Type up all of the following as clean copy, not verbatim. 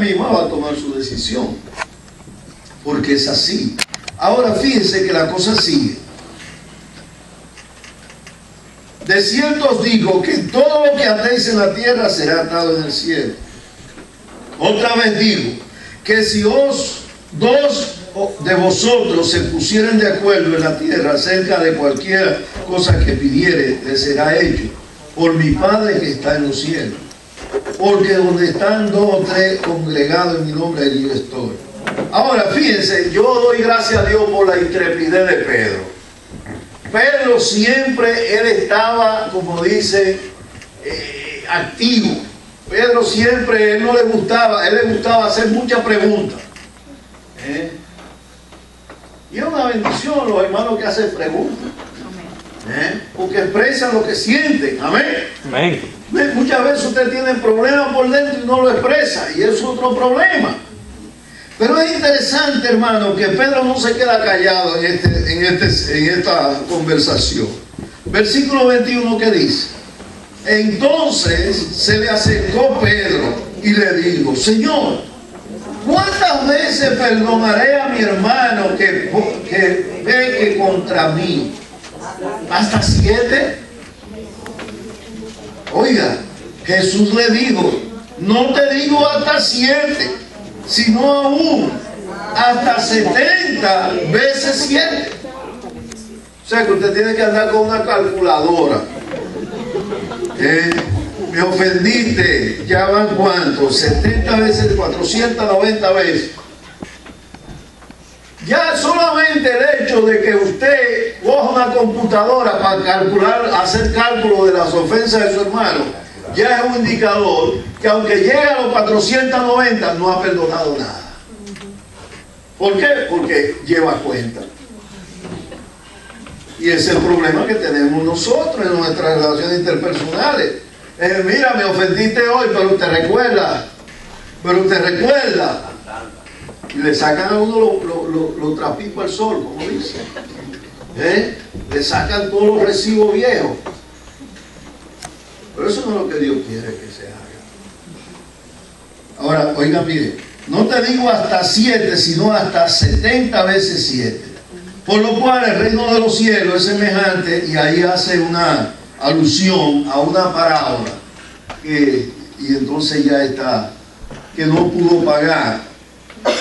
misma va a tomar su decisión, porque es así. Ahora fíjense que la cosa sigue. De cierto os digo que todo lo que atéis en la tierra será atado en el cielo. Otra vez digo, que si dos de vosotros se pusieren de acuerdo en la tierra acerca de cualquier cosa que pidiere, le será hecho por mi Padre que está en los cielos. Porque donde están 2 o 3 congregados en mi nombre, allí estoy. Ahora fíjense, yo doy gracias a Dios por la intrepidez de Pedro. Pedro siempre, él estaba, como dice, activo. Pedro siempre, él le gustaba hacer muchas preguntas. Y es una bendición los hermanos que hacen preguntas. Porque expresan lo que sienten. Amén. Amén. Muchas veces usted tiene problemas por dentro y no lo expresa, y es otro problema. Pero es interesante, hermano, que Pedro no se queda callado en esta conversación. Versículo 21, ¿qué dice? Entonces se le acercó Pedro y le dijo: Señor, ¿cuántas veces perdonaré a mi hermano que peque contra mí? ¿Hasta 7? Oiga, Jesús le dijo: no te digo hasta 7, sino aún hasta 70 veces 7. O sea que usted tiene que andar con una calculadora. Me ofendiste, ya van ¿cuántos? 70 veces, 490 veces. Ya solamente el hecho de que usted coja una computadora para calcular, hacer cálculo de las ofensas de su hermano, ya es un indicador que aunque llegue a los 490 no ha perdonado nada. ¿Por qué? Porque lleva cuenta. Y ese es el problema que tenemos nosotros en nuestras relaciones interpersonales. Mira, me ofendiste hoy, pero te recuerda. Y le sacan a uno los trapitos al sol, como dice. Le sacan todos los recibos viejos. Pero eso no es lo que Dios quiere que se haga. Ahora, oiga, mire, no te digo hasta 7, sino hasta 70 veces 7. Por lo cual el reino de los cielos es semejante, y ahí hace una alusión a una parábola, y entonces ya está, que no pudo pagar.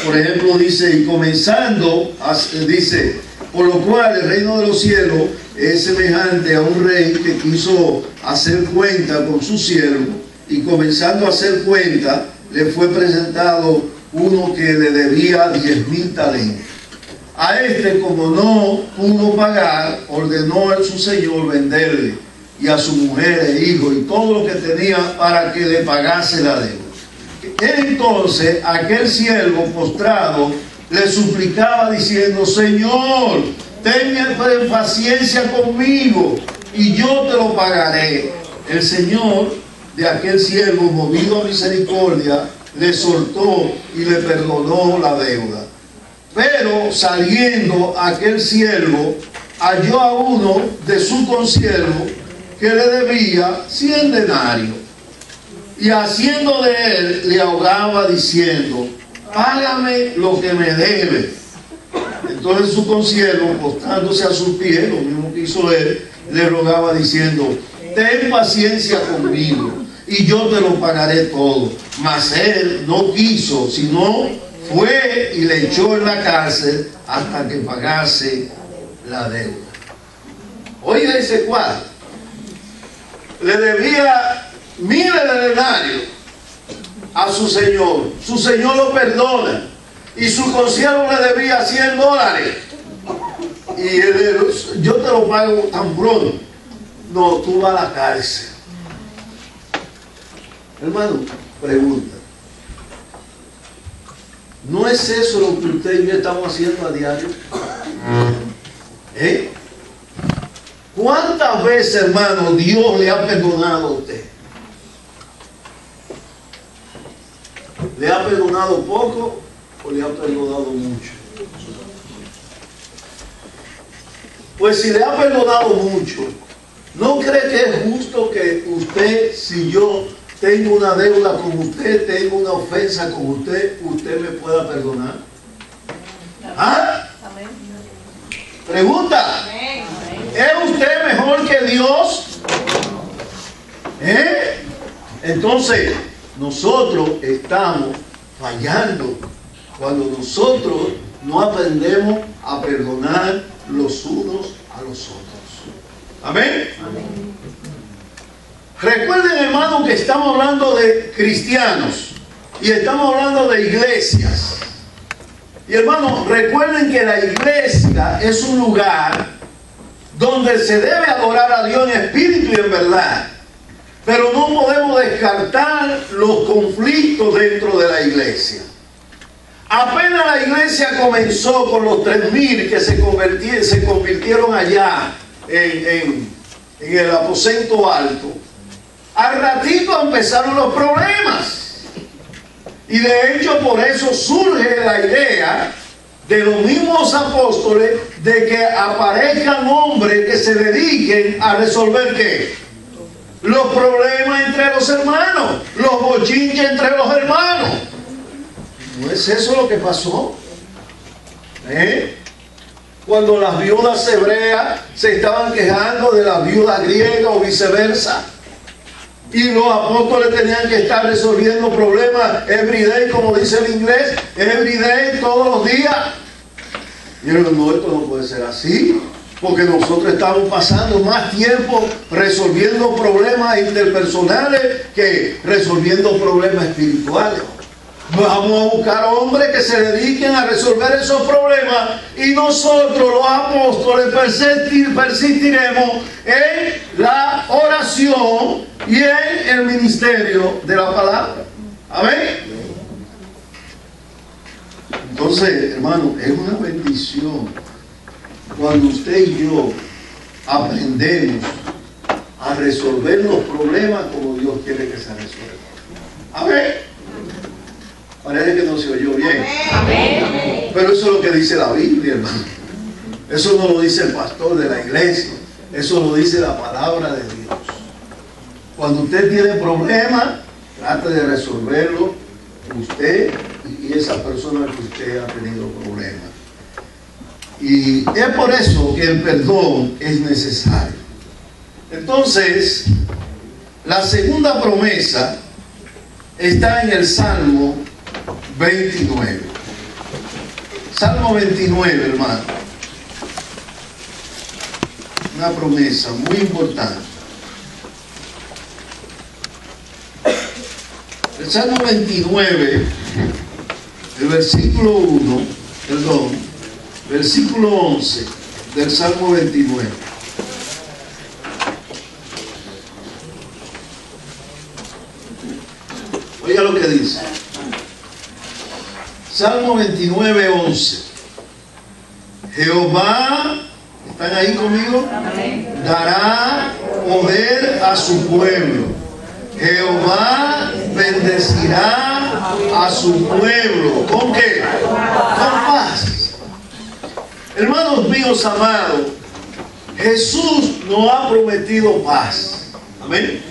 Por ejemplo, dice, y comenzando, dice, por lo cual el reino de los cielos es semejante a un rey que quiso hacer cuenta con su siervo, y comenzando a hacer cuenta, le fue presentado uno que le debía 10,000 talentos. A este, como no pudo pagar, ordenó a su señor venderle, y a su mujer e hijo y todo lo que tenía, para que le pagase la deuda. Entonces aquel siervo postrado le suplicaba diciendo: Señor, ten paciencia conmigo y yo te lo pagaré. El señor de aquel siervo, movido a misericordia, le soltó y le perdonó la deuda. Pero saliendo aquel siervo, halló a uno de su consiervo que le debía 100 denarios. Y haciendo de él, le ahogaba diciendo: págame lo que me debe. Entonces su consiervo, postrándose a sus pies, lo mismo que hizo él, le rogaba diciendo: ten paciencia conmigo y yo te lo pagaré todo. Mas él no quiso, sino fue y le echó en la cárcel hasta que pagase la deuda. Oiga ese cuadro. Le debía miles de denarios a su señor. Su señor lo perdona. Y su consiervo le debía $100. Y él, yo te lo pago tan pronto. No, tú vas a la cárcel. Hermano, pregunta. ¿No es eso lo que usted y yo estamos haciendo a diario? ¿Cuántas veces, hermano, Dios le ha perdonado a usted? ¿Le ha perdonado poco o le ha perdonado mucho? Pues si le ha perdonado mucho, ¿no cree que es justo que usted, si yo, tengo una deuda con usted, tengo una ofensa con usted, ¿usted me pueda perdonar? ¿Ah? Pregunta. ¿Es usted mejor que Dios? Entonces, nosotros estamos fallando cuando nosotros no aprendemos a perdonar los unos a los otros. Amén. Recuerden, hermanos, que estamos hablando de cristianos y estamos hablando de iglesias. Y hermanos, recuerden que la iglesia es un lugar donde se debe adorar a Dios en espíritu y en verdad. Pero no podemos descartar los conflictos dentro de la iglesia. Apenas la iglesia comenzó con los 3,000 que se convirtieron allá en el aposento alto, al ratito empezaron los problemas. Y de hecho por eso surge la idea de los mismos apóstoles de que aparezcan hombres que se dediquen a resolver ¿qué? Los problemas entre los hermanos, los bochinches entre los hermanos. ¿No es eso lo que pasó? Cuando las viudas hebreas se estaban quejando de las viudas griegas o viceversa. Y los apóstoles tenían que estar resolviendo problemas every day, como dice el inglés, every day, todos los días. Y yo digo, no, esto no puede ser así, porque nosotros estamos pasando más tiempo resolviendo problemas interpersonales que resolviendo problemas espirituales. Vamos a buscar hombres que se dediquen a resolver esos problemas y nosotros los apóstoles persistiremos en la oración y en el ministerio de la palabra. Amén. Entonces, hermano, es una bendición cuando usted y yo aprendemos a resolver los problemas como Dios quiere que se resuelvan. Amén. Parece que no se oyó bien. Amén. Pero eso es lo que dice la Biblia, hermano. Eso no lo dice el pastor de la iglesia. Eso lo dice la palabra de Dios. Cuando usted tiene problemas, trate de resolverlo usted y esa persona que usted ha tenido problemas. Y es por eso que el perdón es necesario. Entonces, la segunda promesa está en el Salmo 29. Salmo 29, hermano. Una promesa muy importante. El Salmo 29, el versículo 1, perdón, versículo 11 del Salmo 29. Oiga lo que dice. Salmo 29, 11. Jehová, ¿están ahí conmigo? Dará poder a su pueblo. Jehová bendecirá a su pueblo. ¿Con qué? Con paz. Hermanos míos amados, Jesús nos ha prometido paz. Amén.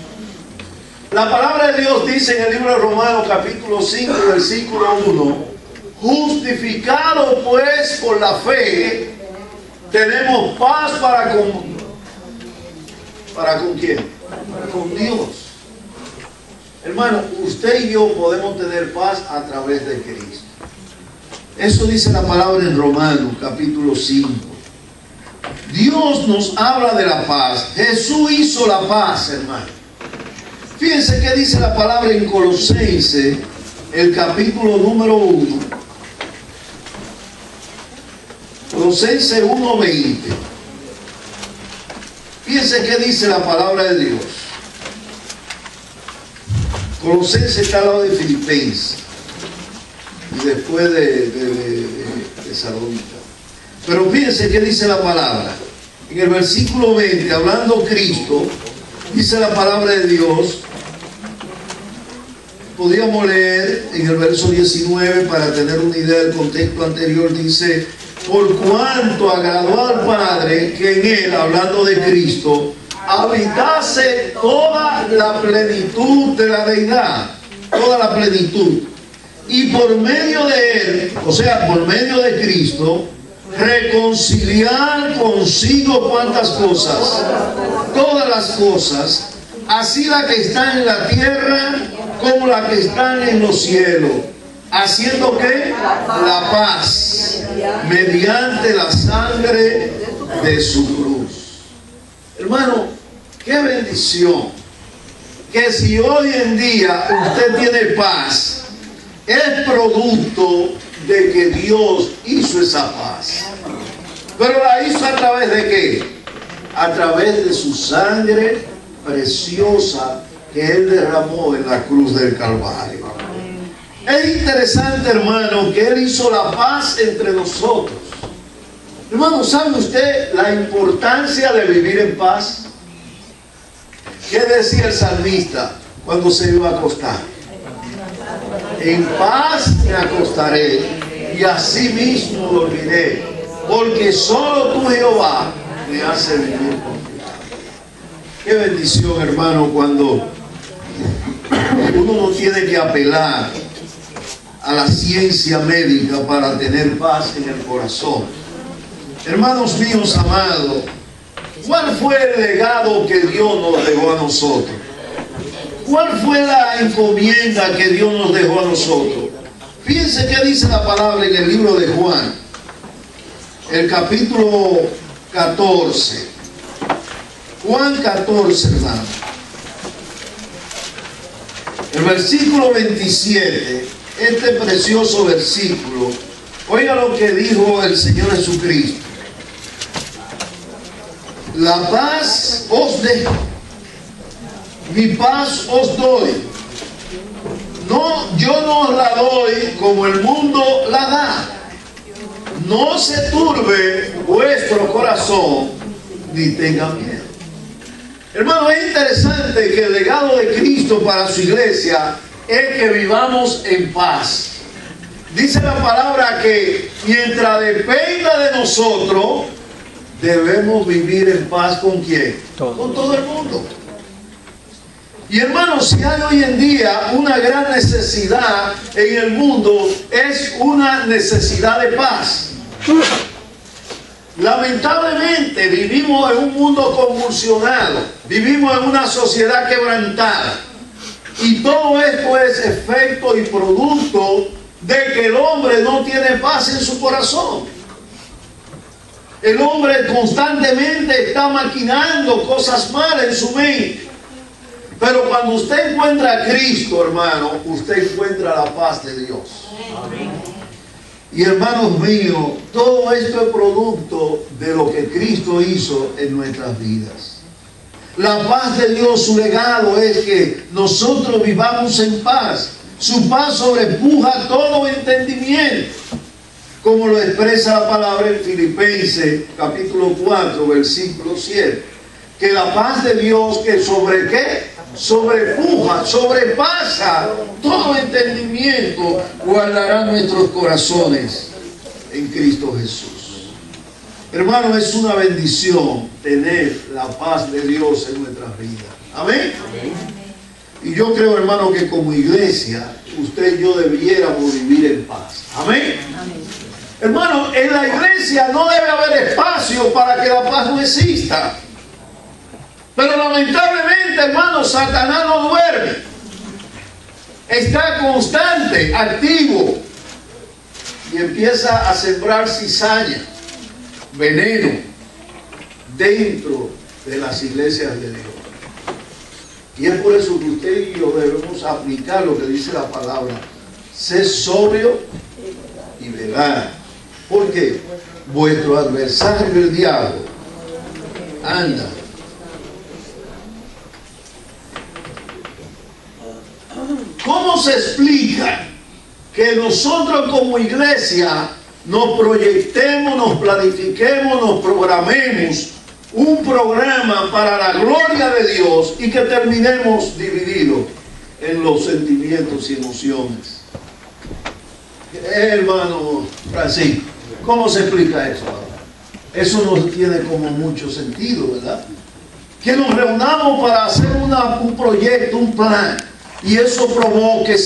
La palabra de Dios dice en el libro de Romanos capítulo 5 versículo 1: justificado pues por la fe, tenemos paz para con quién? Con Dios. Hermano, usted y yo podemos tener paz a través de Cristo. Eso dice la palabra en Romanos capítulo 5. Dios nos habla de la paz. Jesús hizo la paz, hermano. Fíjense qué dice la palabra en Colosenses, el capítulo número 1. Colosenses 1:20. Fíjense qué dice la palabra de Dios. Colosenses está al lado de Filipenses y después de Tesalónica. Pero fíjense qué dice la palabra. En el versículo 20, hablando Cristo, dice la palabra de Dios. Podríamos leer en el verso 19 para tener una idea del contexto anterior. Dice: por cuanto agradó al Padre que en Él, hablando de Cristo, habitase toda la plenitud de la deidad, toda la plenitud. Y por medio de él, o sea, por medio de Cristo, reconciliar consigo cuántas cosas, todas las cosas, así las que están en la tierra como las que están en los cielos, haciendo que la paz mediante la sangre de su cruz. Hermano, qué bendición que si hoy en día usted tiene paz, es producto de que Dios hizo esa paz. Pero la hizo a través de ¿qué? A través de su sangre preciosa que Él derramó en la cruz del Calvario. Es interesante, hermano, que Él hizo la paz entre nosotros. Hermano, ¿sabe usted la importancia de vivir en paz? ¿Qué decía el salmista cuando se iba a acostar? En paz me acostaré y así mismo dormiré, porque solo tú, Jehová, me hace vivir confiado. Qué bendición, hermano, cuando uno no tiene que apelar a la ciencia médica para tener paz en el corazón. Hermanos míos amados, ¿cuál fue el legado que Dios nos dejó a nosotros? ¿Cuál fue la encomienda que Dios nos dejó a nosotros? Fíjense qué dice la palabra en el libro de Juan, el capítulo 14. Juan 14, hermano. El versículo 27, este precioso versículo, oiga lo que dijo el Señor Jesucristo. La paz os dejo, mi paz os doy. No, yo no os la doy como el mundo la da. No se turbe vuestro corazón, ni tenga miedo. Hermano, es interesante que el legado de Cristo para su iglesia es que vivamos en paz. Dice la palabra que mientras dependa de nosotros, debemos vivir en paz ¿con quién? Con todo el mundo. Y hermanos, si hay hoy en día una gran necesidad en el mundo, es una necesidad de paz. Lamentablemente vivimos en un mundo convulsionado, vivimos en una sociedad quebrantada. Y todo esto es efecto y producto de que el hombre no tiene paz en su corazón. El hombre constantemente está maquinando cosas malas en su mente. Pero cuando usted encuentra a Cristo, hermano, usted encuentra la paz de Dios. Amén. Y hermanos míos, todo esto es producto de lo que Cristo hizo en nuestras vidas. La paz de Dios, su legado es que nosotros vivamos en paz. Su paz sobrepuja todo entendimiento, como lo expresa la palabra en Filipenses capítulo 4, versículo 7. Que la paz de Dios, que sobre qué? Sobrepuja, sobrepasa todo entendimiento, guardará nuestros corazones en Cristo Jesús. Hermano, es una bendición tener la paz de Dios en nuestras vidas. Amén. Amén. Y yo creo, hermano, que como iglesia, usted y yo debiéramos vivir en paz. Amén. Amén. Hermano, en la iglesia no debe haber espacio para que la paz no exista. Pero lamentablemente, hermano, Satanás no duerme. Está constante, activo. Y empieza a sembrar cizaña, veneno, dentro de las iglesias de Dios. Y es por eso que usted y yo debemos aplicar lo que dice la palabra. Sé sobrio y velad. ¿Por qué? Vuestro adversario, el diablo, anda. ¿Cómo se explica que nosotros como iglesia nos proyectemos, nos planifiquemos, nos programemos un programa para la gloria de Dios y que terminemos divididos en los sentimientos y emociones? Hermano Francisco, ¿cómo se explica eso? Eso no tiene como mucho sentido, ¿verdad? que nos reunamos para hacer un proyecto, un plan, y eso provoque